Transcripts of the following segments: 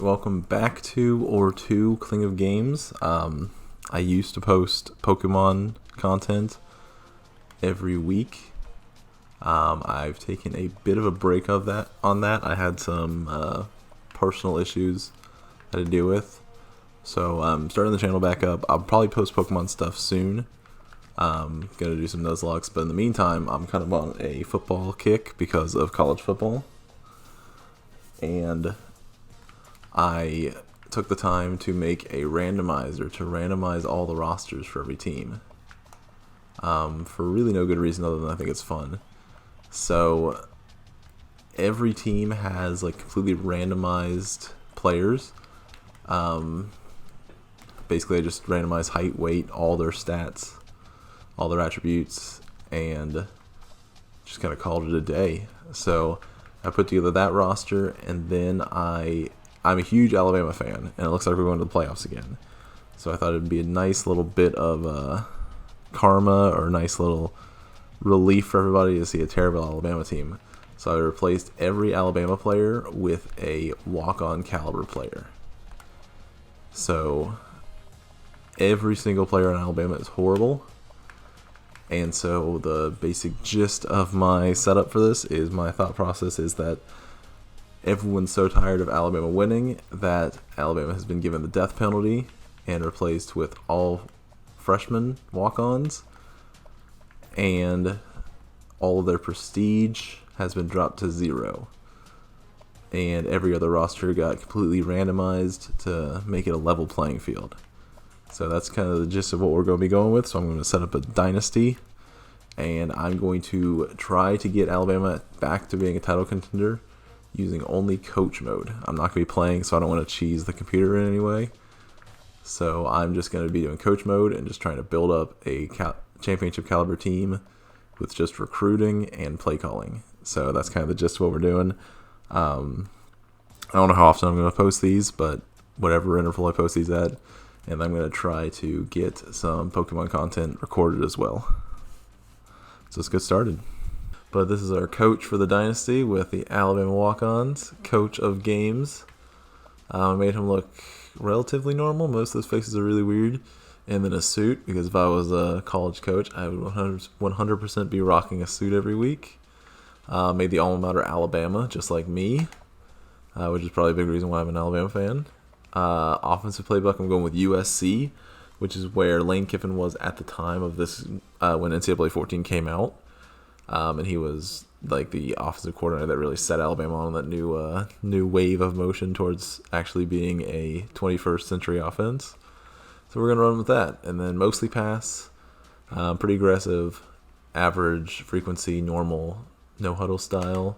Welcome back to or to King of Games. I used to post Pokemon content every week. I've taken a bit of a break of that. I had some personal issues I had to deal with. So I'm starting the channel back up. I'll probably post Pokemon stuff soon. Gonna do some Nuzlockes, but in the meantime, I'm kind of on a football kick because of college football. And I took the time to make a randomizer to randomize all the rosters for every team. For really no good reason other than I think it's fun. So every team has like completely randomized players. Basically, I just randomize height, weight, all their stats, all their attributes, and just kind of called it a day. So I put together that roster, and then I'm a huge Alabama fan, and it looks like we're going to the playoffs again. So I thought it'd be a nice little bit of karma or a nice little relief for everybody to see a terrible Alabama team. So I replaced every Alabama player with a walk-on caliber player. So every single player in Alabama is horrible. And so the basic gist of my setup for this is my thought process is that everyone's so tired of Alabama winning that Alabama has been given the death penalty and replaced with all freshman walk-ons, and all of their prestige has been dropped to 0. And every other roster got completely randomized to make it a level playing field. So that's kind of the gist of what we're going to be going with. So I'm going to set up a Dynasty, and I'm going to try to get Alabama back to being a title contender using only coach mode. I'm not going to be playing, so I don't want to cheese the computer in any way. So I'm just going to be doing coach mode and just trying to build up a championship caliber team with just recruiting and play calling. So that's kind of the gist of what we're doing. I don't know how often I'm going to post these, but whatever interval I post these at, and I'm going to try to get some Pokemon content recorded as well. So let's get started. But this is our coach for the Dynasty with the Alabama Walk-Ons, coach of games. I made him look relatively normal. Most of his faces are really weird. And then a suit, because if I was a college coach, I would 100% be rocking a suit every week. Made the alma mater Alabama, just like me, which is probably a big reason why I'm an Alabama fan. Offensive playbook, I'm going with USC, which is where Lane Kiffin was at the time of this when NCAA 14 came out. And he was like the offensive coordinator that really set Alabama on that new wave of motion towards actually being a 21st century offense. So we're going to run with that. And then mostly pass, pretty aggressive, average frequency, normal, no huddle style.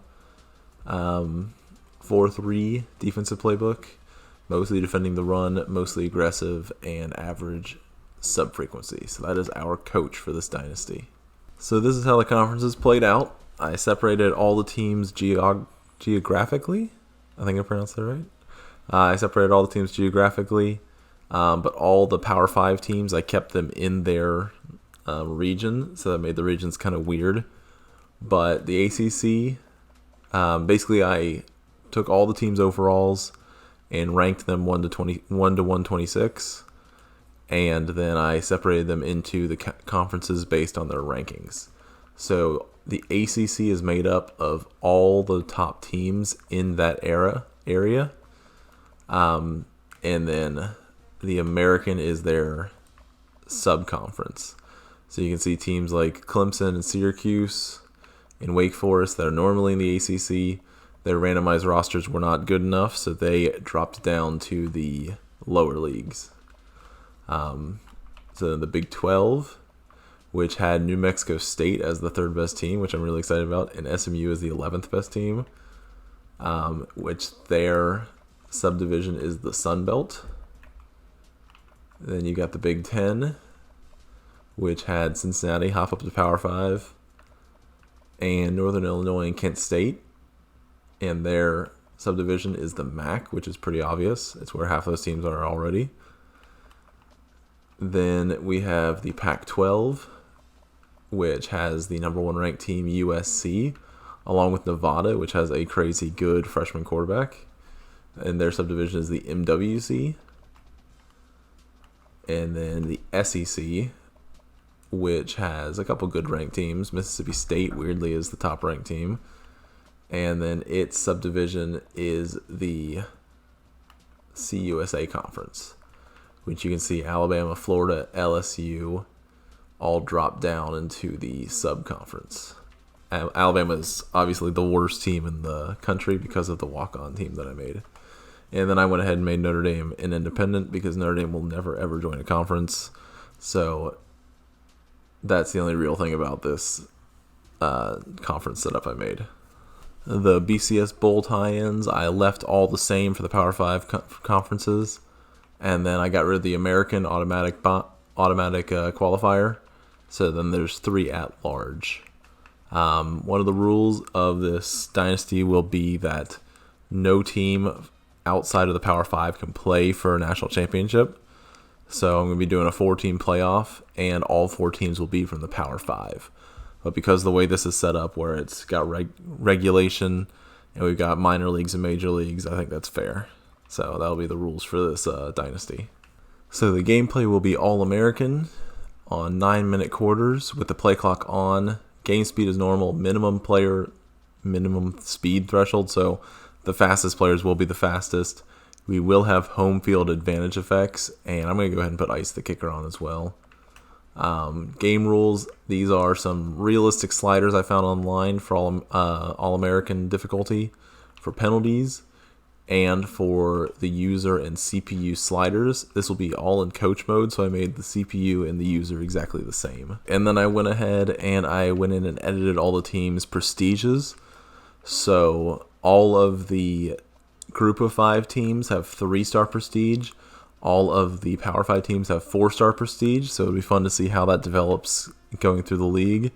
4-3 defensive playbook, mostly defending the run, mostly aggressive, and average sub-frequency. So that is our coach for this Dynasty. So this is how the conferences played out. I separated all the teams geographically. I think I pronounced that right. I separated all the teams geographically, but all the Power 5 teams, I kept them in their region, so that made the regions kind of weird. But the ACC, basically I took all the teams' overalls and ranked them 1 to 126. And then I separated them into the conferences based on their rankings. So the ACC is made up of all the top teams in that area. And then the American is their sub-conference. So you can see teams like Clemson and Syracuse and Wake Forest that are normally in the ACC. Their randomized rosters were not good enough, so they dropped down to the lower leagues. So the Big 12, which had New Mexico State as the third best team, which I'm really excited about, and SMU is the 11th best team, which their subdivision is the Sun Belt. Then you got the Big 10, which had Cincinnati hop up to Power 5, and Northern Illinois and Kent State, and their subdivision is the MAC, which is pretty obvious. It's where half those teams are already. Then we have the Pac-12, which has the number 1 ranked team USC, along with Nevada, which has a crazy good freshman quarterback. and their subdivision is the MWC. And then the SEC, which has a couple good ranked teams. Mississippi State, weirdly, is the top ranked team. And then its subdivision is the CUSA Conference, which you can see Alabama, Florida, LSU all drop down into the sub-conference. Alabama is obviously the worst team in the country because of the walk-on team that I made. And then I went ahead and made Notre Dame an independent because Notre Dame will never, ever join a conference. So that's the only real thing about this conference setup I made. The BCS Bowl tie-ins, I left all the same for the Power 5 conferences. And then I got rid of the American automatic qualifier. So then there's 3 at large. One of the rules of this dynasty will be that no team outside of the Power 5 can play for a national championship. So I'm going to be doing a 4-team playoff, and all 4 teams will be from the Power 5. But because of the way this is set up, where it's got regulation, and we've got minor leagues and major leagues, I think that's fair. So that'll be the rules for this dynasty. So the gameplay will be All-American on 9-minute quarters with the play clock on. Game speed is normal, minimum speed threshold, so the fastest players will be the fastest. We will have home field advantage effects, and I'm going to go ahead and put Ice the Kicker on as well. Game rules, these are some realistic sliders I found online for All-American difficulty for penalties and for the user and CPU sliders. This will be all in coach mode, so I made the CPU and the user exactly the same. And then I went ahead and I went in and edited all the teams' prestiges. So all of the group of 5 teams have 3-star prestige. All of the Power 5 teams have 4-star prestige. So it'll be fun to see how that develops going through the league.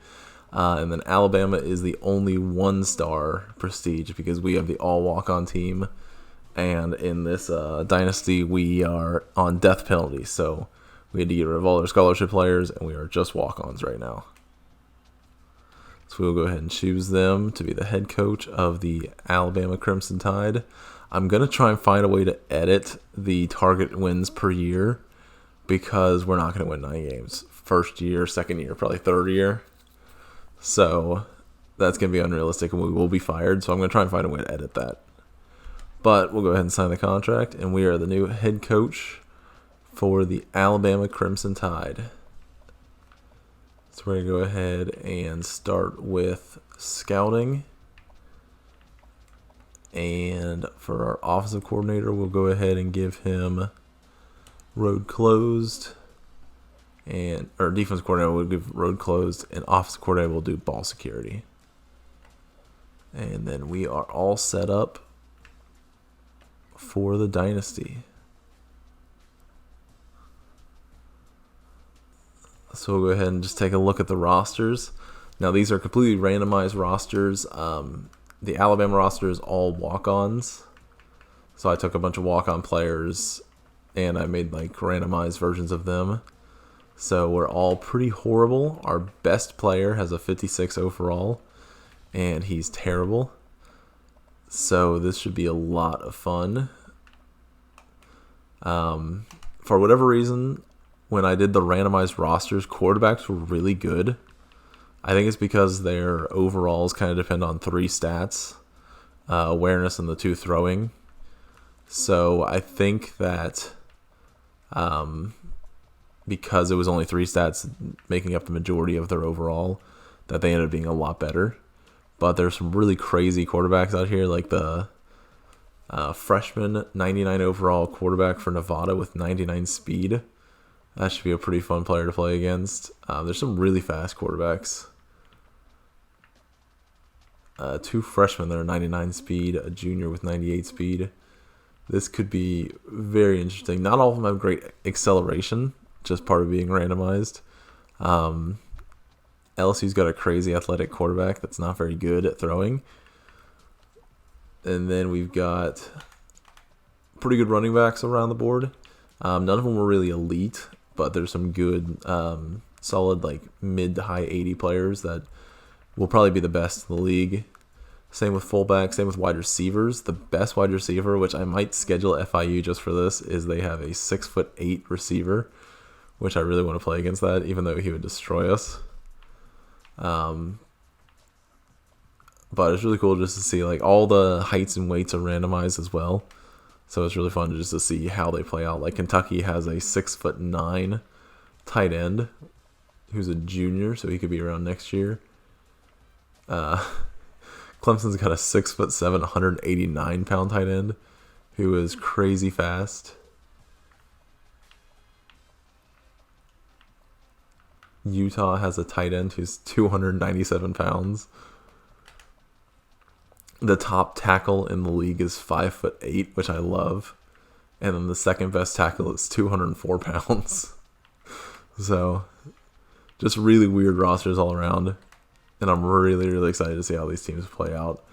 And then Alabama is the only 1-star prestige because we have the all walk-on team. And in this dynasty, we are on death penalty. So we had to get rid of all our scholarship players, and we are just walk-ons right now. So we'll go ahead and choose them to be the head coach of the Alabama Crimson Tide. I'm going to try and find a way to edit the target wins per year because we're not going to win 9 games. First year, second year, probably third year. So that's going to be unrealistic and we will be fired. So I'm going to try and find a way to edit that. But we'll go ahead and sign the contract, and we are the new head coach for the Alabama Crimson Tide. So we're going to go ahead and start with scouting. And for our offensive coordinator, we'll go ahead and give him road closed. And our defensive coordinator will give road closed, and offensive coordinator will do ball security. And then we are all set up for the dynasty. So we'll go ahead and just take a look at the rosters. Now these are completely randomized rosters. The Alabama roster is all walk-ons. So I took a bunch of walk-on players and I made like randomized versions of them. So we're all pretty horrible. Our best player has a 56 overall and he's terrible. So this should be a lot of fun. For whatever reason, when I did the randomized rosters, quarterbacks were really good. I think it's because their overalls kind of depend on 3 stats, awareness and the 2 throwing. So I think that because it was only 3 stats making up the majority of their overall, that they ended up being a lot better. But there's some really crazy quarterbacks out here, like the freshman 99 overall quarterback for Nevada with 99 speed. That should be a pretty fun player to play against. There's some really fast quarterbacks. 2 freshmen that are 99 speed, a junior with 98 speed. This could be very interesting. Not all of them have great acceleration, just part of being randomized. LSU's got a crazy athletic quarterback that's not very good at throwing. And then we've got pretty good running backs around the board. None of them were really elite, but there's some good, solid, like mid to high 80 players that will probably be the best in the league. Same with fullback, same with wide receivers. The best wide receiver, which I might schedule at FIU just for this, is they have a 6'8" receiver, which I really want to play against that, even though he would destroy us. But it's really cool just to see like all the heights and weights are randomized as well. So it's really fun just to see how they play out. Like Kentucky has a 6'9" tight end who's a junior, so he could be around next year. Clemson's got a 6'7", 189-pound tight end who is crazy fast. Utah has a tight end who's 297 pounds. The top tackle in the league is 5'8", which I love. And then the second best tackle is 204 pounds. So, just really weird rosters all around. And I'm really, really excited to see how these teams play out.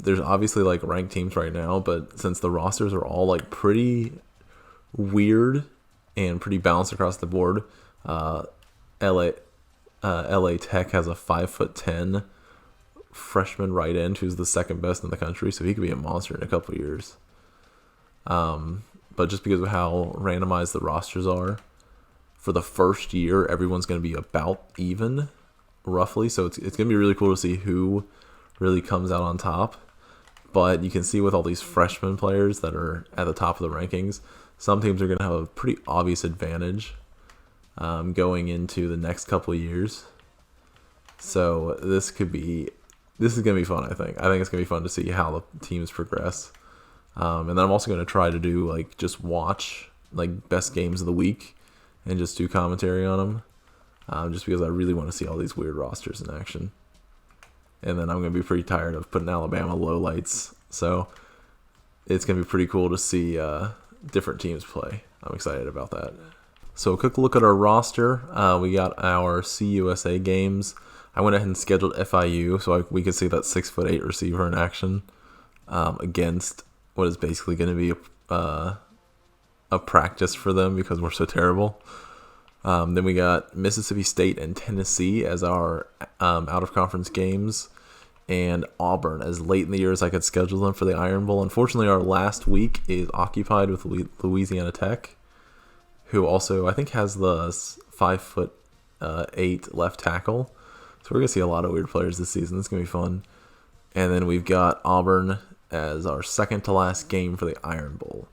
There's obviously like ranked teams right now, but since the rosters are all like pretty weird and pretty balanced across the board, LA Tech has a 5'10" freshman right end who's the second best in the country, so he could be a monster in a couple of years. But just because of how randomized the rosters are, for the first year, everyone's going to be about even, roughly. So it's going to be really cool to see who really comes out on top. But you can see with all these freshman players that are at the top of the rankings, some teams are going to have a pretty obvious advantage going into the next couple of years. So this is going to be fun, I think. I think it's going to be fun to see how the teams progress. And then I'm also going to try to do, like, just watch, like, best games of the week and just do commentary on them. Just because I really want to see all these weird rosters in action. And then I'm going to be pretty tired of putting Alabama lowlights. So it's going to be pretty cool to see different teams play. I'm excited about that. So a quick look at our roster. We got our CUSA games. I went ahead and scheduled FIU so we could see that 6'8" receiver in action against what is basically going to be a practice for them because we're so terrible. Then we got Mississippi State and Tennessee as our out-of-conference games, and Auburn as late in the year as I could schedule them for the Iron Bowl. Unfortunately, our last week is occupied with Louisiana Tech, who also I think has the 5'8" left tackle. So we're going to see a lot of weird players this season. It's going to be fun. And then we've got Auburn as our second to last game for the Iron Bowl,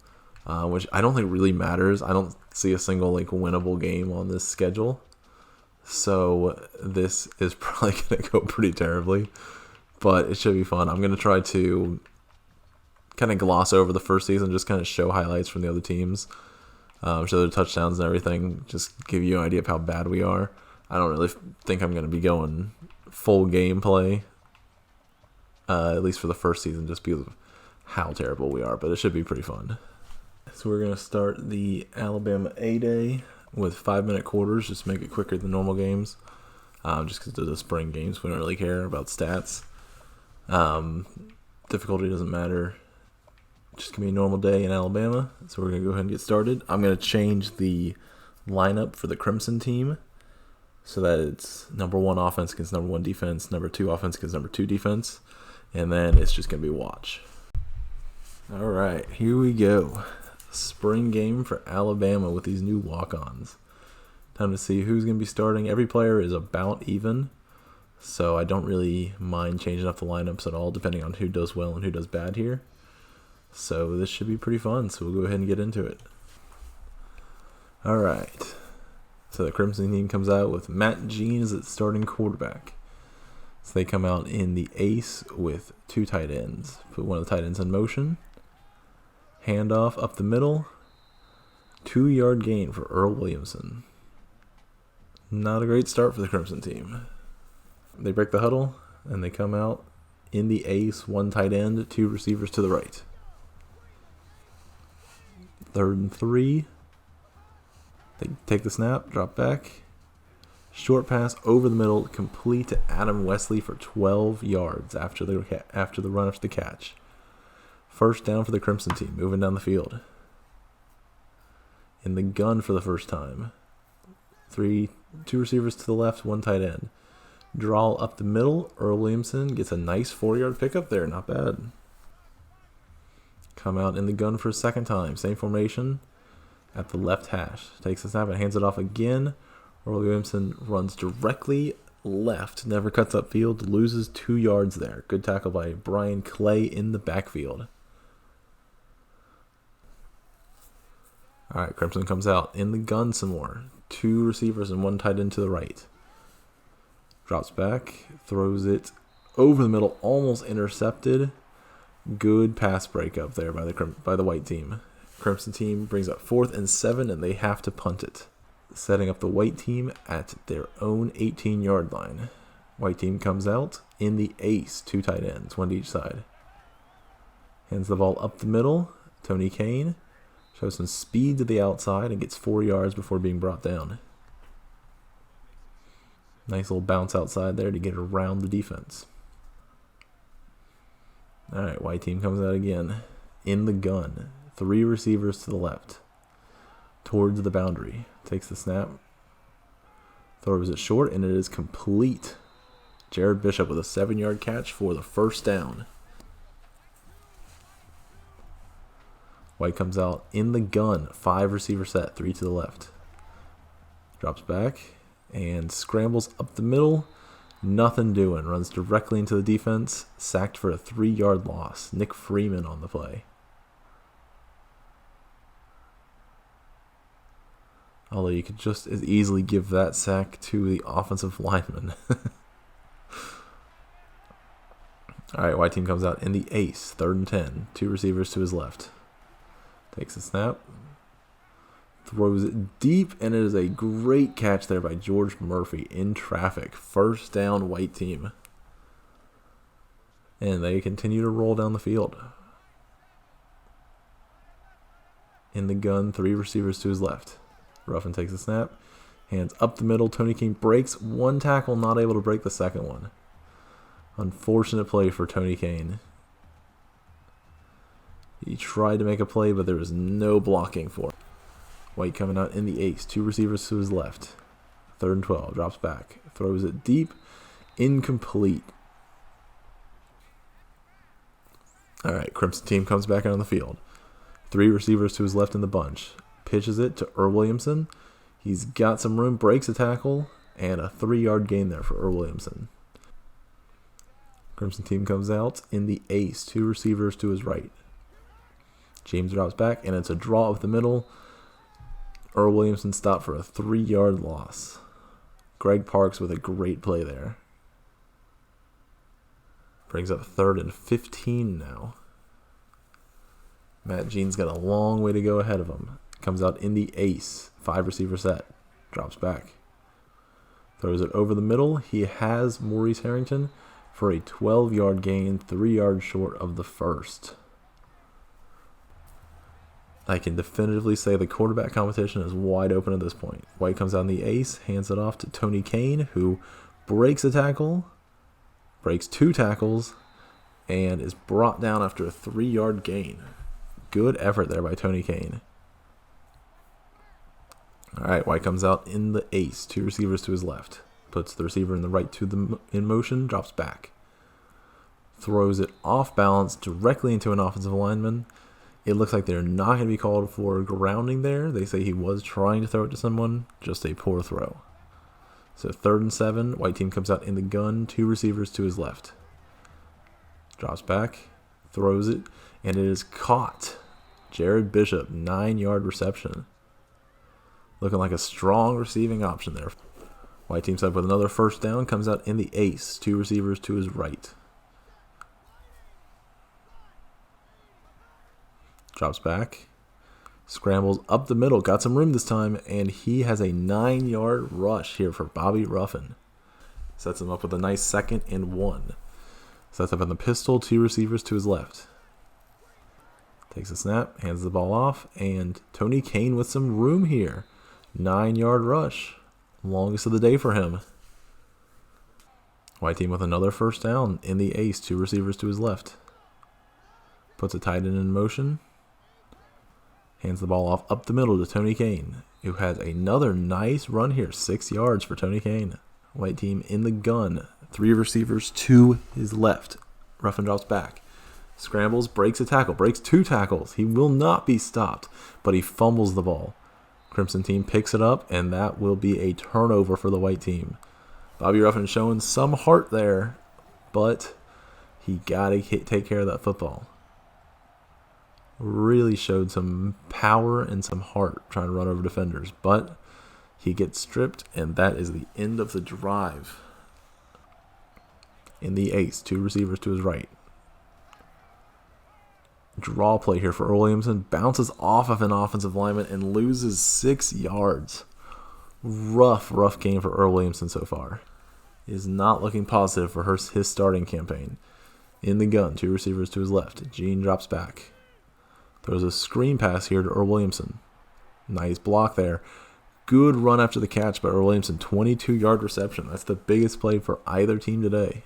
which I don't think really matters. I don't see a single like winnable game on this schedule. So this is probably going to go pretty terribly, but it should be fun. I'm going to try to kind of gloss over the first season, just kind of show highlights from the other teams, show their touchdowns and everything, just give you an idea of how bad we are. I don't really think I'm going to be going full gameplay, at least for the first season, just because of how terrible we are, but it should be pretty fun. So we're going to start the Alabama A-Day with 5-minute quarters, just to make it quicker than normal games, just because they're the spring games. We don't really care about stats. Difficulty doesn't matter. Just going to be a normal day in Alabama, so we're going to go ahead and get started. I'm going to change the lineup for the Crimson team, so that it's number 1 offense against number 1 defense, number 2 offense against number 2 defense, and then it's just going to be watch. All right, here we go. Spring game for Alabama with these new walk-ons. Time to see who's going to be starting. Every player is about even, so I don't really mind changing up the lineups at all, depending on who does well and who does bad here. So this should be pretty fun, so we'll go ahead and get into it. All right. So the Crimson team comes out with Matt Jean as its starting quarterback. So they come out in the ace with 2 tight ends. Put one of the tight ends in motion. Handoff up the middle. 2-yard gain for Earl Williamson. Not a great start for the Crimson team. They break the huddle, and they come out in the ace, 1 tight end, 2 receivers to the right. 3rd and 3. They take the snap, drop back. Short pass over the middle, complete to Adam Wesley for 12 yards after the run after the catch. First down for the Crimson team, moving down the field. In the gun for the first time. 2 receivers to the left, 1 tight end. Draw up the middle. Earl Williamson gets a nice 4-yard pickup there. Not bad. Come out in the gun for a second time. Same formation at the left hash. Takes the snap and hands it off again. Earl Williamson runs directly left. Never cuts upfield. Loses 2 yards there. Good tackle by Brian Clay in the backfield. All right, Crimson comes out in the gun some more. 2 receivers and 1 tight end to the right. Drops back, throws it over the middle, almost intercepted. Good pass breakup there by the white team. Crimson team brings up 4th and 7, and they have to punt it, setting up the white team at their own 18-yard line. White team comes out in the ace, 2 tight ends, 1 to each side. Hands the ball up the middle. Tony Kane shows some speed to the outside and gets 4 yards before being brought down. Nice little bounce outside there to get around the defense. All right, white team comes out again in the gun. 3 receivers to the left towards the boundary. Takes the snap. Throws it short, and it is complete. Jared Bishop with a 7-yard catch for the first down. White comes out in the gun. 5 receiver set, 3 to the left. Drops back and scrambles up the middle. Nothing doing. Runs directly into the defense. Sacked for a 3-yard loss. Nick Freeman on the play. Although you could just as easily give that sack to the offensive lineman. All right, white team comes out in the ace. 3rd and 10. 2 receivers to his left. Takes a snap. Throws it deep, and it is a great catch there by George Murphy in traffic. First down, white team. And they continue to roll down the field. In the gun, 3 receivers to his left. Ruffin takes a snap. Hands up the middle. Tony King breaks 1 tackle, not able to break the second one. Unfortunate play for Tony Kane. He tried to make a play, but there was no blocking for it. White coming out in the ace. 2 receivers to his left. 3rd and 12. Drops back. Throws it deep. Incomplete. All right, Crimson team comes back out on the field. 3 receivers to his left in the bunch. Pitches it to Earl Williamson. He's got some room. Breaks a tackle. And a 3-yard gain there for Earl Williamson. Crimson team comes out in the ace. 2 receivers to his right. James drops back, and it's a draw up the middle. Earl Williamson stopped for a 3-yard loss. Greg Parks with a great play there. Brings up 3rd and 15 now. Matt Jean's got a long way to go ahead of him. Comes out in the ace. 5 receiver set. Drops back. Throws it over the middle. He has Maurice Harrington for a 12-yard gain, 3 yards short of the first. I can definitively say the quarterback competition is wide open at this point. White comes out in the ace, hands it off to Tony Kane, who breaks a tackle, breaks 2 tackles, and is brought down after a 3-yard gain. Good effort there by Tony Kane. All right, White comes out in the ace, 2 receivers to his left. Puts the receiver in the right in motion, drops back. Throws it off balance directly into an offensive lineman. It looks like they're not going to be called for grounding there. They say he was trying to throw it to someone. Just a poor throw. So 3rd and 7. White team comes out in the gun. 2 receivers to his left. Drops back. Throws it. And it is caught. Jared Bishop, 9-yard reception. Looking like a strong receiving option there. White team's up with another first down. Comes out in the ace. 2 receivers to his right. Drops back. Scrambles up the middle. Got some room this time. And he has a 9-yard rush here for Bobby Ruffin. Sets him up with a nice 2nd and 1. Sets up in the pistol. 2 receivers to his left. Takes a snap. Hands the ball off. And Tony Kane with some room here. 9-yard rush. Longest of the day for him. White team with another first down in the ace. 2 receivers to his left. Puts a tight end in motion. Hands the ball off up the middle to Tony Kane, who has another nice run here. 6 yards for Tony Kane. White team in the gun. 3 receivers to his left. Ruffin drops back. Scrambles, breaks a tackle, breaks 2 tackles. He will not be stopped, but he fumbles the ball. Crimson team picks it up, and that will be a turnover for the white team. Bobby Ruffin showing some heart there, but he got to take care of that football. Really showed some power and some heart trying to run over defenders, but he gets stripped, and that is the end of the drive. In the ace, 2 receivers to his right. Draw play here for Earl Williamson. Bounces off of an offensive lineman and loses 6 yards. Rough game for Earl Williamson so far. Is not looking positive for his starting campaign. In the gun, 2 receivers to his left. Gene drops back. Throws a screen pass here to Earl Williamson. Nice block there. Good run after the catch by Earl Williamson. 22-yard reception. That's the biggest play for either team today.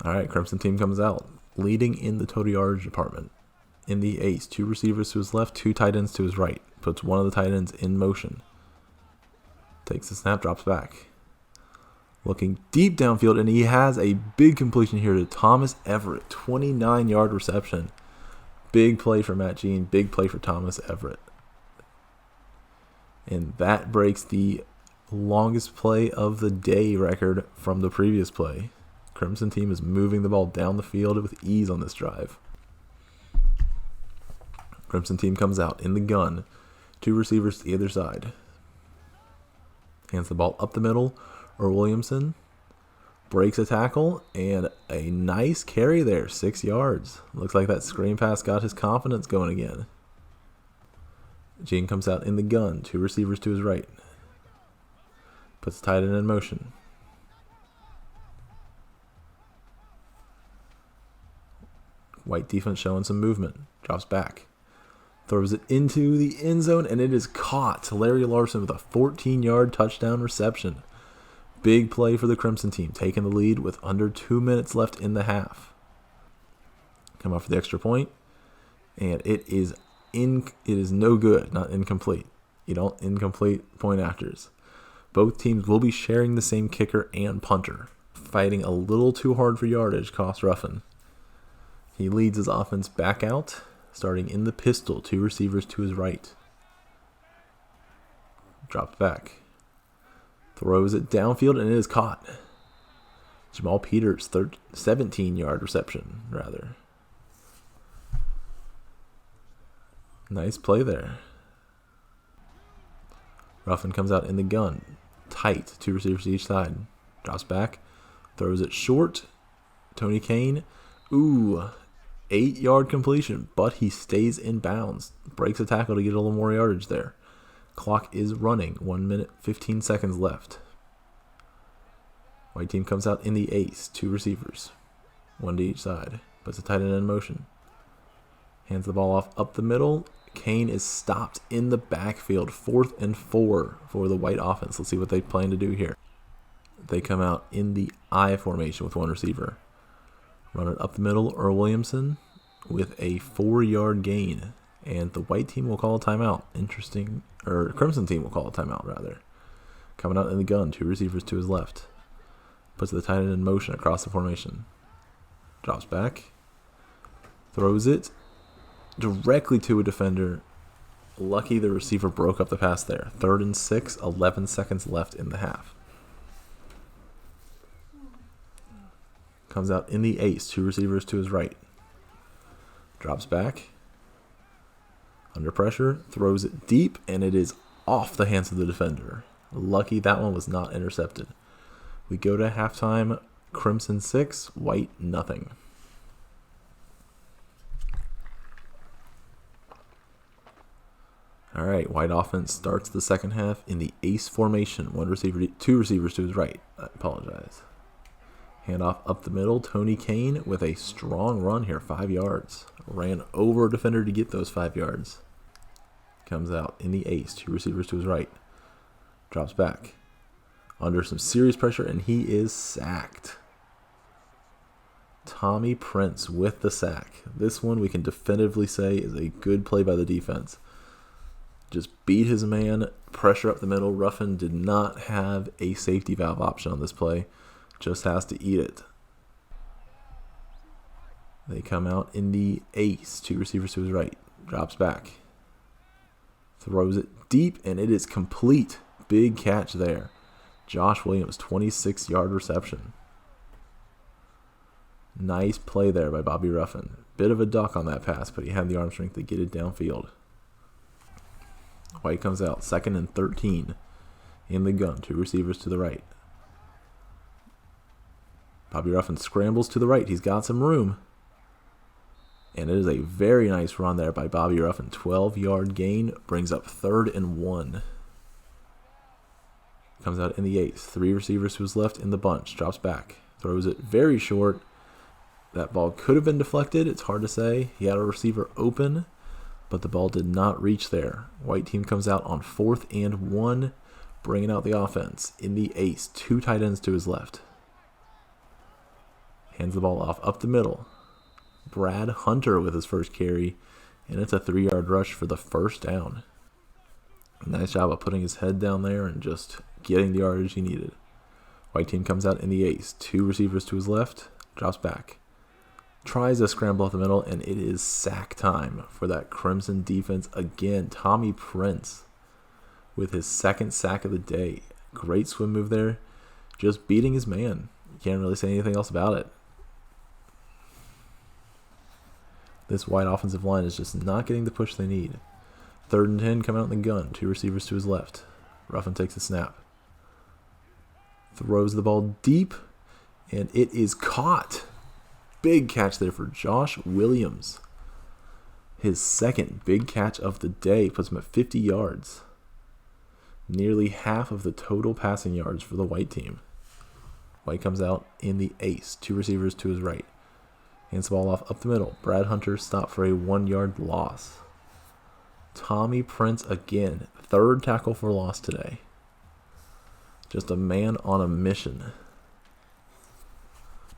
All right, Crimson team comes out, leading in the total yardage department. In the ace, 2 receivers to his left, 2 tight ends to his right. Puts one of the tight ends in motion. Takes the snap, drops back. Looking deep downfield, and he has a big completion here to Thomas Everett. 29-yard reception. Big play for Matt Jean, big play for Thomas Everett. And that breaks the longest play of the day record from the previous play. Crimson team is moving the ball down the field with ease on this drive. Crimson team comes out in the gun. 2 receivers to either side. Hands the ball up the middle. Earl Williamson breaks a tackle, and a nice carry there, 6 yards. Looks like that screen pass got his confidence going again. Gene comes out in the gun, 2 receivers to his right. Puts the tight end in motion. White defense showing some movement. Drops back. Throws it into the end zone, and it is caught. Larry Larson with a 14-yard touchdown reception. Big play for the Crimson team, taking the lead with under 2 minutes left in the half. Come out for the extra point, and it is no good, not incomplete. You don't incomplete point afters. Both teams will be sharing the same kicker and punter. Fighting a little too hard for yardage cost Ruffin. He leads his offense back out, starting in the pistol, 2 receivers to his right. Drops back. Throws it downfield, and it is caught. Jamal Peters, 17-yard reception, rather. Nice play there. Ruffin comes out in the gun. Tight, 2 receivers to each side. Drops back. Throws it short. Tony Kane. 8-yard completion, but he stays in bounds. Breaks a tackle to get a little more yardage there. Clock is running. 1 minute, 15 seconds left. White team comes out in the ace. 2 receivers. 1 to each side. Puts the tight end in motion. Hands the ball off up the middle. Kane is stopped in the backfield. 4th and 4 for the white offense. Let's see what they plan to do here. They come out in the I formation with 1 receiver. Run it up the middle. Earl Williamson with a 4-yard gain. And the white team will call a timeout. Crimson team will call a timeout, rather. Coming out in the gun. 2 receivers to his left. Puts the tight end in motion across the formation. Drops back. Throws it directly to a defender. Lucky the receiver broke up the pass there. 3rd and 6, 11 seconds left in the half. Comes out in the ace. 2 receivers to his right. Drops back. Under pressure. Throws it deep, and it is off the hands of the defender. Lucky that one was not intercepted. We go to halftime. Crimson 6, White nothing. All right, White offense starts the second half in the ace formation. 2 receivers to his right. I apologize. Handoff up the middle. Tony Kane with a strong run here, 5 yards. Ran over a defender to get those 5 yards. Comes out in the ace. 2 receivers to his right. Drops back. Under some serious pressure, and he is sacked. Tommy Prince with the sack. This one we can definitively say is a good play by the defense. Just beat his man, pressure up the middle. Ruffin did not have a safety valve option on this play. Just has to eat it. They come out in the ace. 2 receivers to his right. Drops back. Throws it deep, and it is complete. Big catch there. Josh Williams, 26-yard reception. Nice play there by Bobby Ruffin. Bit of a duck on that pass, but he had the arm strength to get it downfield. White comes out, 2nd and 13 in the gun. 2 receivers to the right. Bobby Ruffin scrambles to the right. He's got some room. And it is a very nice run there by Bobby Ruffin. 12-yard gain, brings up 3rd and 1. Comes out in the ace. 3 receivers to his left in the bunch. Drops back. Throws it very short. That ball could have been deflected. It's hard to say. He had a receiver open, but the ball did not reach there. White team comes out on 4th and 1, bringing out the offense. In the ace. 2 tight ends to his left. Hands the ball off up the middle. Brad Hunter with his first carry, and it's a 3-yard rush for the first down. Nice job of putting his head down there and just getting the yardage he needed. White team comes out in the ace. 2 receivers to his left. Drops back. Tries to scramble up the middle, and it is sack time for that Crimson defense again. Tommy Prince with his 2nd sack of the day. Great swim move there. Just beating his man. You can't really say anything else about it. This White offensive line is just not getting the push they need. 3rd and 10, coming out in the gun. 2 receivers to his left. Ruffin takes a snap. Throws the ball deep, and it is caught. Big catch there for Josh Williams. His 2nd big catch of the day puts him at 50 yards. Nearly half of the total passing yards for the White team. White comes out in the ace. 2 receivers to his right. Hands the ball off up the middle. Brad Hunter stopped for a 1-yard loss. Tommy Prince again. 3rd tackle for loss today. Just a man on a mission.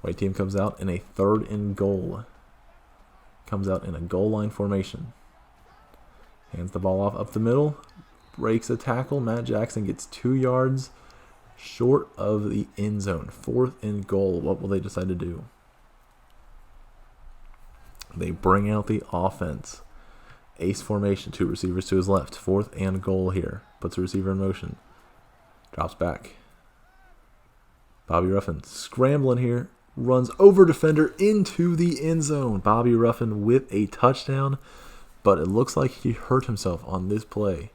White team comes out in a 3rd and goal. Comes out in a goal line formation. Hands the ball off up the middle. Breaks a tackle. Matt Jackson gets 2 yards short of the end zone. 4th and goal. What will they decide to do? They bring out the offense. Ace formation. 2 receivers to his left. 4th and goal here. Puts a receiver in motion. Drops back. Bobby Ruffin scrambling here. Runs over defender into the end zone. Bobby Ruffin with a touchdown. But it looks like he hurt himself on this play.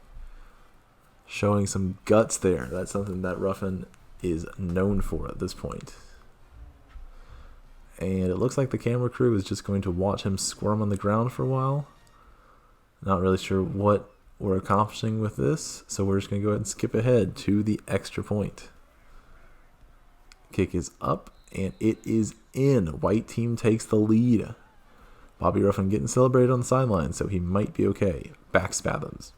Showing some guts there. That's something that Ruffin is known for at this point. And it looks like the camera crew is just going to watch him squirm on the ground for a while. Not really sure what we're accomplishing with this, so we're just going to go ahead and skip ahead to the extra point. Kick is up, and it is in. White team takes the lead. Bobby Ruffin getting celebrated on the sideline, so he might be okay. Back spasms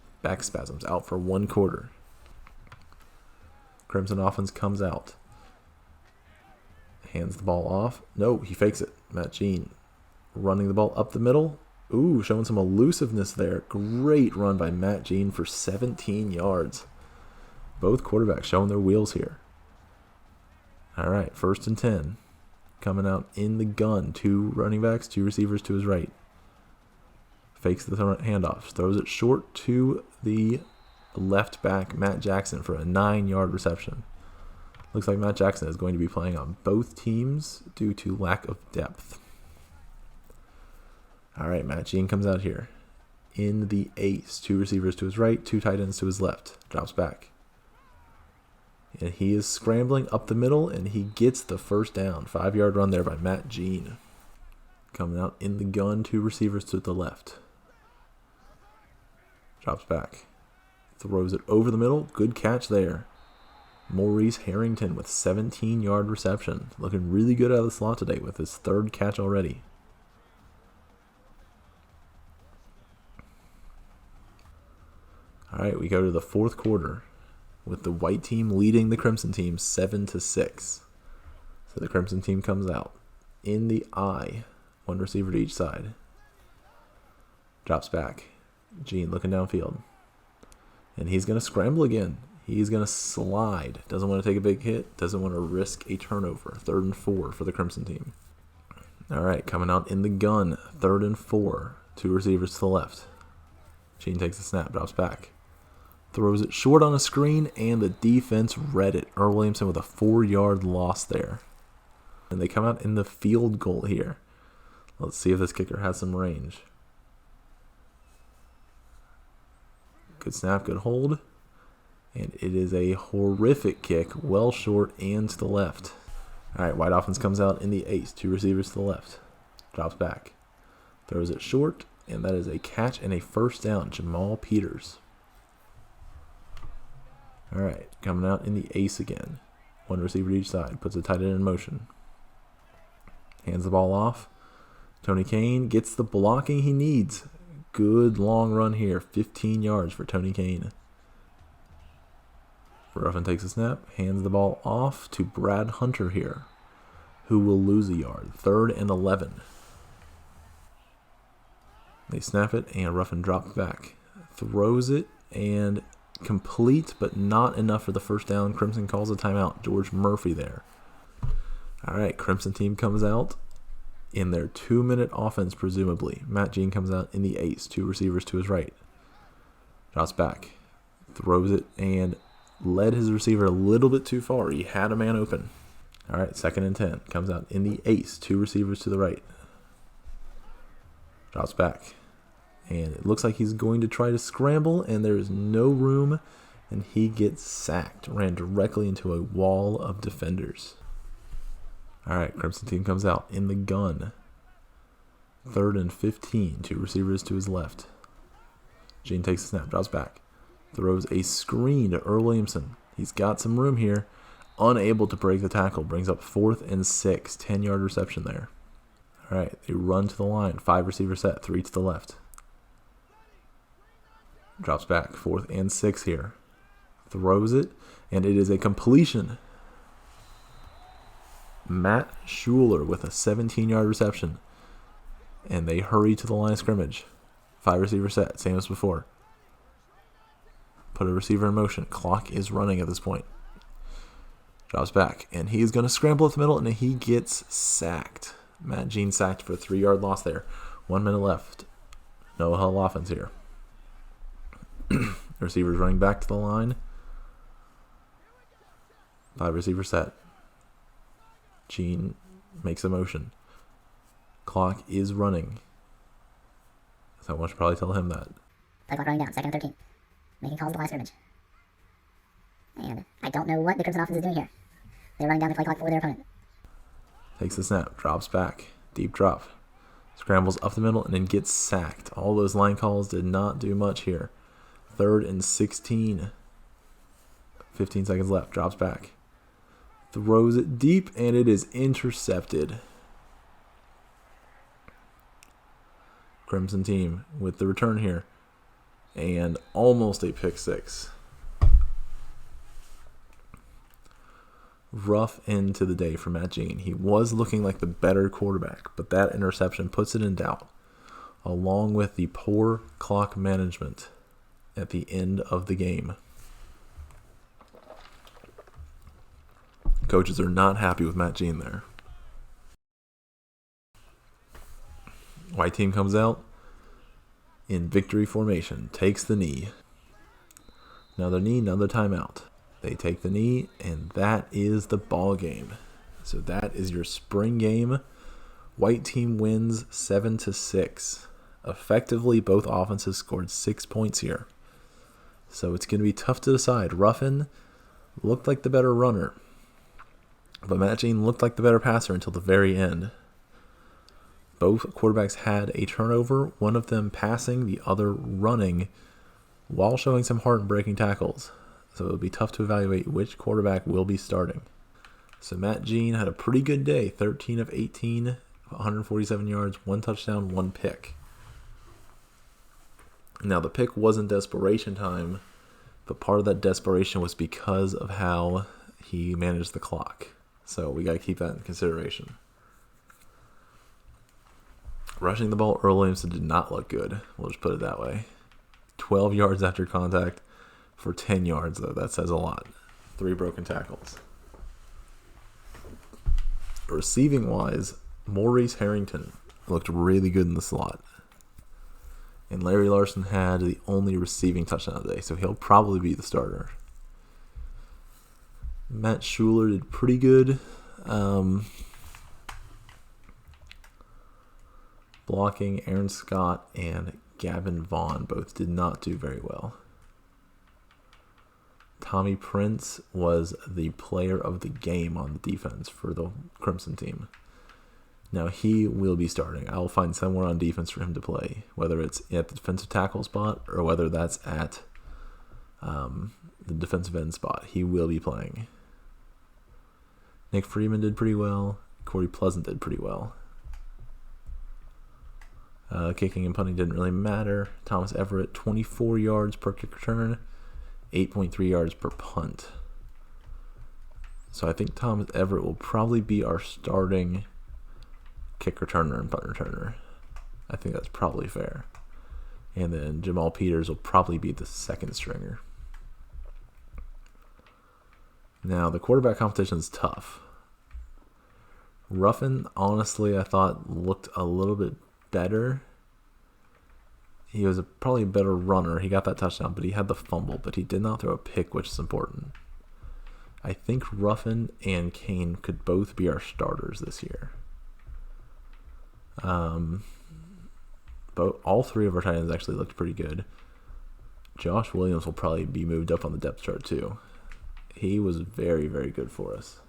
out for 1 quarter. Crimson offense comes out. Hands the ball off. No, he fakes it. Matt Jean running the ball up the middle. Ooh, showing some elusiveness there. Great run by Matt Jean for 17 yards. Both quarterbacks showing their wheels here. All right, 1st and 10. Coming out in the gun. 2 running backs, 2 receivers to his right. Fakes the handoff. Throws it short to the left back, Matt Jackson, for a 9-yard reception. Looks like Matt Jackson is going to be playing on both teams due to lack of depth. All right, Matt Jean comes out here. In the ace. 2 receivers to his right, 2 tight ends to his left. Drops back. And he is scrambling up the middle, and he gets the first down. 5-yard run there by Matt Jean. Coming out in the gun, 2 receivers to the left. Drops back. Throws it over the middle. Good catch there. Maurice Harrington with 17-yard reception. Looking really good out of the slot today with his 3rd catch already. All right, we go to the 4th quarter with the White team leading the Crimson team 7-6. So the Crimson team comes out in the I. 1 receiver to each side. Drops back. Jean looking downfield. And he's going to scramble again. He's going to slide. Doesn't want to take a big hit. Doesn't want to risk a turnover. 3rd and 4 for the Crimson team. All right, coming out in the gun. 3rd and 4. 2 receivers to the left. Gene takes the snap, drops back. Throws it short on a screen, and the defense read it. Earl Williamson with a 4-yard loss there. And they come out in the field goal here. Let's see if this kicker has some range. Good snap, good hold. And it is a horrific kick, well short and to the left. All right, wide offense comes out in the ace. 2 receivers to the left. Drops back. Throws it short, and that is a catch and a first down. Jamal Peters. All right, coming out in the ace again. 1 receiver to each side. Puts a tight end in motion. Hands the ball off. Tony Kane gets the blocking he needs. Good long run here. 15 yards for Tony Kane. Ruffin takes a snap. Hands the ball off to Brad Hunter here, who will lose a yard. 3rd and 11. They snap it, and Ruffin drops back. Throws it, and complete, but not enough for the first down. Crimson calls a timeout. George Murphy there. All right, Crimson team comes out in their 2-minute offense, presumably. Matt Jean comes out in the ace. 2 receivers to his right. Drops back. Throws it, and led his receiver a little bit too far. He had a man open. All right, 2nd and 10. Comes out in the ace. 2 receivers to the right. Drops back. And it looks like he's going to try to scramble, and there is no room, and he gets sacked. Ran directly into a wall of defenders. All right, Crimson team comes out in the gun. 3rd and 15. 2 receivers to his left. Gene takes a snap, drops back. Throws a screen to Earl Williamson. He's got some room here. Unable to break the tackle. Brings up 4th and 6. 10-yard reception there. All right, they run to the line. 5 receiver set. 3 to the left. Drops back. 4th and 6 here. Throws it, and it is a completion. Matt Schuler with a 17-yard reception. And they hurry to the line of scrimmage. 5 receiver set. Same as before. Put a receiver in motion. Clock is running at this point. Drops back. And he's going to scramble at the middle, and he gets sacked. Matt Jean sacked for a 3-yard loss there. 1 minute left. No huddle offense here. Receivers running back to the line. 5 receiver set. Jean makes a motion. Clock is running. Someone should probably tell him that. Play clock running down. 2nd and 13. Making calls to the line of scrimmage. And I don't know what the Crimson offense is doing here. They're running down the play clock for their opponent. Takes the snap. Drops back. Deep drop. Scrambles up the middle and then gets sacked. All those line calls did not do much here. 3rd and 16. 15 seconds left. Drops back. Throws it deep, and it is intercepted. Crimson team with the return here. And almost a pick 6. Rough end to the day for Matt Jean. He was looking like the better quarterback, but that interception puts it in doubt, along with the poor clock management at the end of the game. Coaches are not happy with Matt Jean there. White team comes out in victory formation, takes the knee. Another knee, another timeout. They take the knee, and that is the ball game. So that is your spring game. White team wins 7-6. Effectively, both offenses scored 6 points here. So it's going to be tough to decide. Ruffin looked like the better runner, but Matt Jean looked like the better passer until the very end. Both quarterbacks had a turnover, one of them passing, the other running, while showing some heart and breaking tackles. So it'll be tough to evaluate which quarterback will be starting. So Matt Jean had a pretty good day. 13 of 18, 147 yards, 1 touchdown, 1 pick. Now the pick wasn't desperation time, but part of that desperation was because of how he managed the clock. So we got to keep that in consideration. Rushing the ball, Earl Williamson did not look good. We'll just put it that way. 12 yards after contact, for 10 yards, though. That says a lot. 3 broken tackles. Receiving-wise, Maurice Harrington looked really good in the slot. And Larry Larson had the only receiving touchdown today, so he'll probably be the starter. Matt Schuler did pretty good. Blocking, Aaron Scott and Gavin Vaughn both did not do very well. Tommy Prince was the player of the game on the defense for the Crimson team. Now, he will be starting. I'll find somewhere on defense for him to play, whether it's at the defensive tackle spot or whether that's at the defensive end spot. He will be playing. Nick Freeman did pretty well. Corey Pleasant did pretty well. Kicking and punting didn't really matter. Thomas Everett, 24 yards per kick return, 8.3 yards per punt. So I think Thomas Everett will probably be our starting kick returner and punt returner. I think that's probably fair. And then Jamal Peters will probably be the second stringer. Now, the quarterback competition is tough. Ruffin, honestly, I thought looked a little bit better. He was probably a better runner. He got that touchdown, but he had the fumble. But he did not throw a pick, which is important. I think Ruffin and Kane could both be our starters this year. But all 3 of our tight ends actually looked pretty good. Josh Williams will probably be moved up on the depth chart too. He was very, very good for us.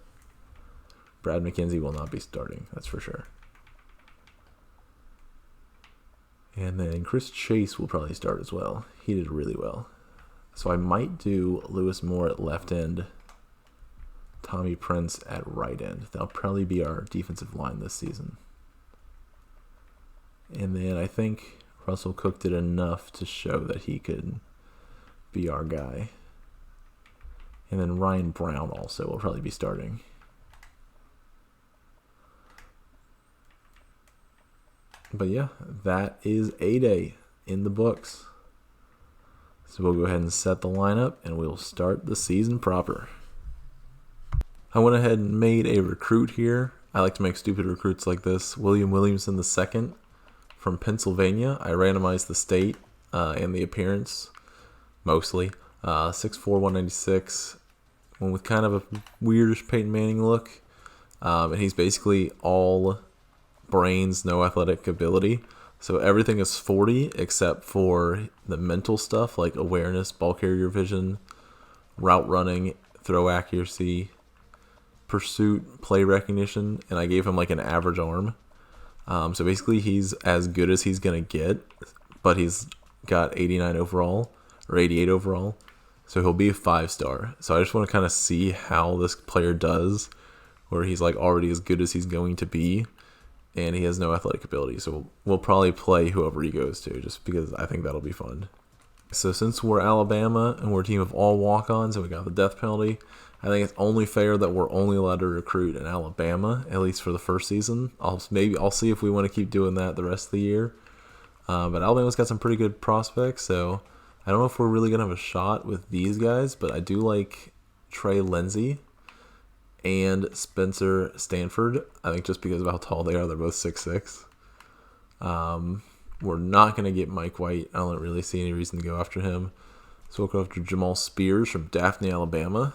Brad McKenzie will not be starting, that's for sure. And then Chris Chase will probably start as well. He did really well. So I might do Lewis Moore at left end, Tommy Prince at right end. That'll probably be our defensive line this season. And then I think Russell Cook did enough to show that he could be our guy. And then Ryan Brown also will probably be starting. But yeah, that is A-Day in the books. So we'll go ahead and set the lineup and we'll start the season proper. I went ahead and made a recruit here. I like to make stupid recruits like this. Williamson II from Pennsylvania. I randomized the state and the appearance, mostly. 6'4", 196. One with kind of a weirdish Peyton Manning look. And he's basically all brains, no athletic ability. So everything is 40 except for the mental stuff like awareness, ball carrier vision, route running, throw accuracy, pursuit, play recognition, and I gave him like an average arm. So basically he's as good as he's going to get, but he's got 89 overall or 88 overall. So he'll be a 5-star. So I just want to kind of see how this player does, where he's like already as good as he's going to be, and he has no athletic ability. So we'll probably play whoever he goes to, just because I think that'll be fun. So since we're Alabama and we're a team of all walk-ons and we got the death penalty, I think it's only fair that we're only allowed to recruit in Alabama, at least for the first season. I'll see if we want to keep doing that the rest of the year. But Alabama's got some pretty good prospects, so I don't know if we're really going to have a shot with these guys, but I do like Trey Lindsey and Spencer Stanford. I think just because of how tall they are, they're both 6'6". We're not going to get Mike White. I don't really see any reason to go after him. So we'll go after Jamal Spears from Daphne, Alabama,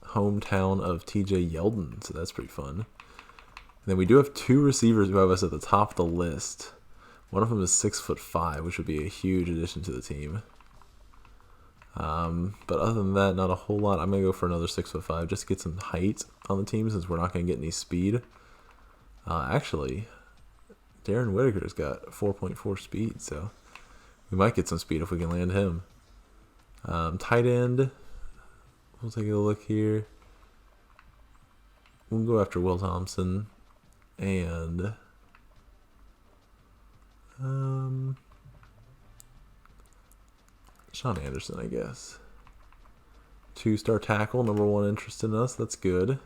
hometown of TJ Yeldon, so that's pretty fun. And then we do have 2 receivers who have us at the top of the list. One of them is 6'5", which would be a huge addition to the team. But other than that, not a whole lot. I'm going to go for another 6'5", just to get some height on the team since we're not going to get any speed. Actually, Darren Whitaker's got 4.4 speed, so we might get some speed if we can land him. Tight end, we'll take a look here. We'll go after Will Thompson and Sean Anderson, I guess. 2-star tackle, number 1 interest in us. That's good. I'm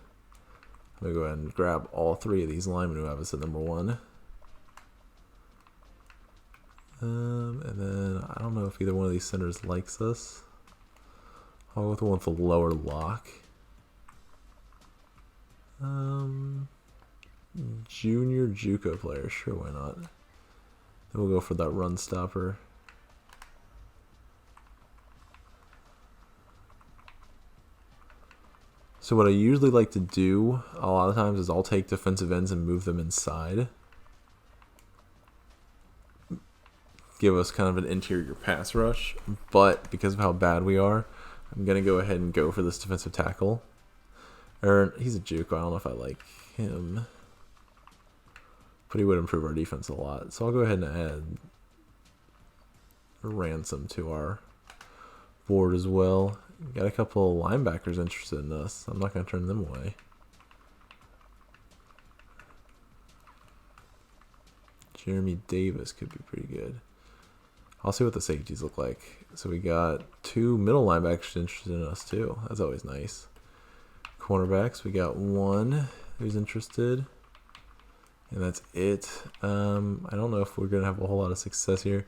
going to go ahead and grab all 3 of these linemen who have us at number 1. And then I don't know if either one of these centers likes us. I'll go with the one with the lower lock. Junior JUCO player. Sure, why not? Then we'll go for that run stopper. So what I usually like to do a lot of times is I'll take defensive ends and move them inside. Give us kind of an interior pass rush. But because of how bad we are, I'm going to go ahead and go for this defensive tackle. He's a JUCO. I don't know if I like him. But he would improve our defense a lot. So I'll go ahead and add Ransom to our board as well. Got a couple of linebackers interested in us. I'm not going to turn them away. Jeremy Davis could be pretty good. I'll see what the safeties look like. So we got 2 middle linebackers interested in us too. That's always nice. Cornerbacks, we got 1 who's interested. And that's it. I don't know if we're going to have a whole lot of success here.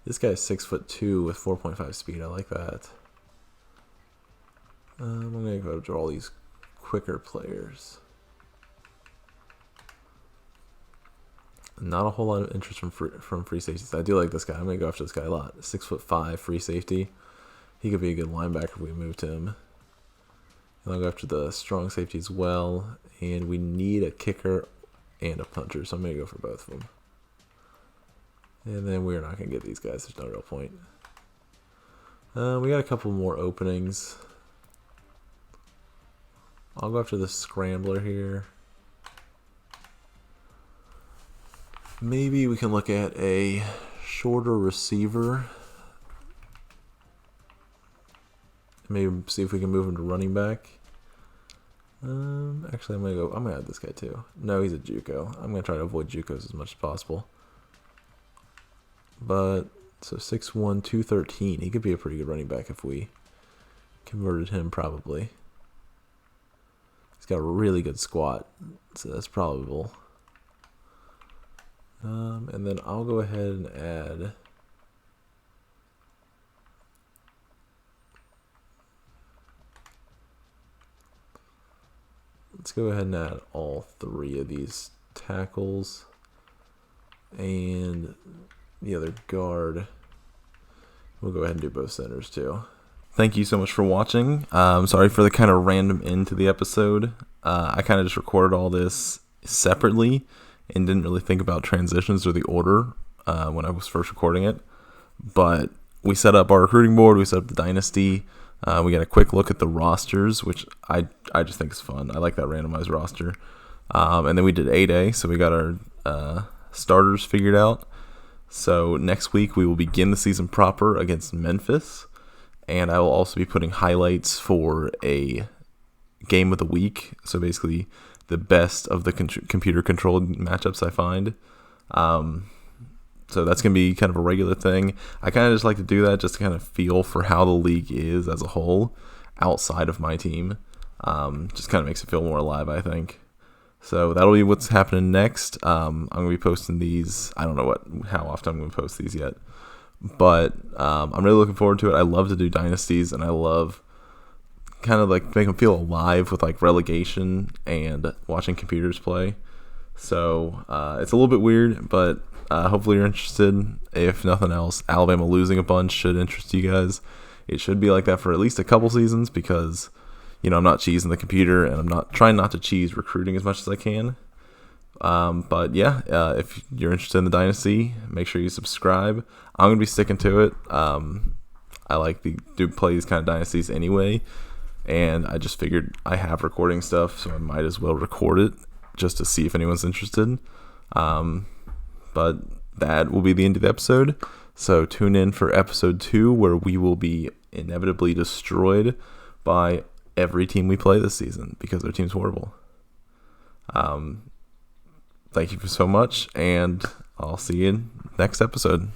This guy's 6'2" with 4.5 speed. I like that. I'm going to go draw all these quicker players. Not a whole lot of interest from free safeties. I do like this guy. I'm going to go after this guy a lot. 6'5", free safety. He could be a good linebacker if we moved him. And I'll go after the strong safety as well. And we need a kicker and a puncher, so I'm going to go for both of them. And then we're not going to get these guys. There's no real point. We got a couple more openings. I'll go after the scrambler here. Maybe we can look at a shorter receiver. Maybe see if we can move him to running back. Actually, I'm gonna add this guy too. No, he's a JUCO. I'm gonna try to avoid JUCOs as much as possible. But so 6'1", 213. He could be a pretty good running back if we converted him, probably. He's got a really good squat, so that's probable. And then I'll go ahead and add let's go ahead and add all 3 of these tackles and the other guard. We'll go ahead and do both centers too. Thank you so much for watching. Sorry for the kind of random end to the episode. I kind of just recorded all this separately and didn't really think about transitions or the order when I was first recording it. But we set up our recruiting board. We set up the Dynasty. We got a quick look at the rosters, which I just think is fun. I like that randomized roster. And then we did 8A, so we got our starters figured out. So next week we will begin the season proper against Memphis. And I will also be putting highlights for a game of the week. So basically the best of the computer-controlled matchups I find. So that's going to be kind of a regular thing. I kind of just like to do that just to kind of feel for how the league is as a whole outside of my team. Just kind of makes it feel more alive, I think. So that'll be what's happening next. I'm going to be posting these. I don't know how often I'm going to post these yet. But I'm really looking forward to it. I love to do dynasties, and I love kind of like make them feel alive with like relegation and watching computers play. So it's a little bit weird, but hopefully you're interested. If nothing else, Alabama losing a bunch should interest you guys. It should be like that for at least a couple seasons because, you know, I'm not cheesing the computer and I'm not trying not to cheese recruiting as much as I can. But yeah, if you're interested in the Dynasty, make sure you subscribe. I'm going to be sticking to it. I like to play these kind of dynasties anyway. And I just figured I have recording stuff, so I might as well record it just to see if anyone's interested. But that will be the end of the episode. So tune in for episode 2, where we will be inevitably destroyed by every team we play this season because our team's horrible. Thank you so much, and I'll see you in next episode.